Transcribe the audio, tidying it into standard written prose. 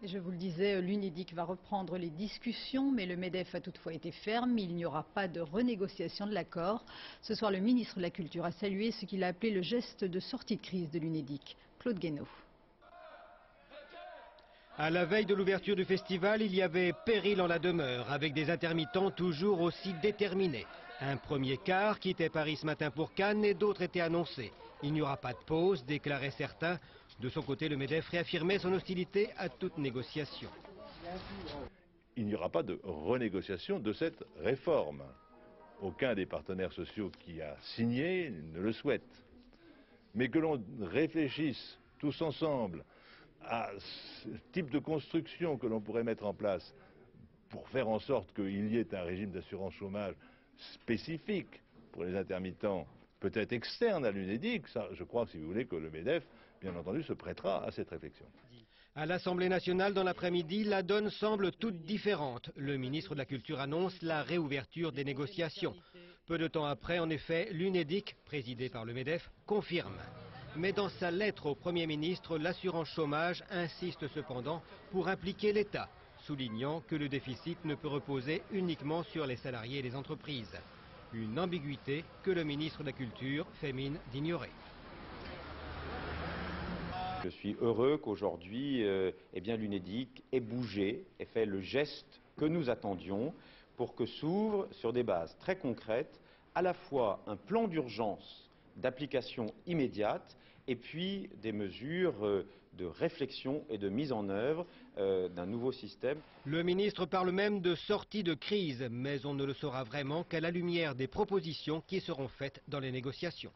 Et je vous le disais, l'UNEDIC va reprendre les discussions, mais le MEDEF a toutefois été ferme. Il n'y aura pas de renégociation de l'accord. Ce soir, le ministre de la Culture a salué ce qu'il a appelé le geste de sortie de crise de l'UNEDIC. Claude Guénaud. À la veille de l'ouverture du festival, il y avait péril en la demeure, avec des intermittents toujours aussi déterminés. Un premier quart quittait Paris ce matin pour Cannes et d'autres étaient annoncés. Il n'y aura pas de pause, déclaraient certains. De son côté, le MEDEF réaffirmait son hostilité à toute négociation. Il n'y aura pas de renégociation de cette réforme. Aucun des partenaires sociaux qui a signé ne le souhaite. Mais que l'on réfléchisse tous ensemble à ce type de construction que l'on pourrait mettre en place pour faire en sorte qu'il y ait un régime d'assurance chômage spécifique pour les intermittents, peut-être externe à l'UNEDIC, ça, je crois, si vous voulez, que le MEDEF, bien entendu, se prêtera à cette réflexion. À l'Assemblée nationale, dans l'après-midi, la donne semble toute différente. Le ministre de la Culture annonce la réouverture des négociations. Peu de temps après, en effet, l'UNEDIC, présidée par le MEDEF, confirme. Mais dans sa lettre au Premier ministre, l'assurance chômage insiste cependant pour impliquer l'État, soulignant que le déficit ne peut reposer uniquement sur les salariés et les entreprises. Une ambiguïté que le ministre de la Culture fait mine d'ignorer. Je suis heureux qu'aujourd'hui, l'UNEDIC ait bougé et fait le geste que nous attendions pour que s'ouvre sur des bases très concrètes à la fois un plan d'urgence d'application immédiate et puis des mesures de réflexion et de mise en œuvre d'un nouveau système. Le ministre parle même de sortie de crise, mais on ne le saura vraiment qu'à la lumière des propositions qui seront faites dans les négociations.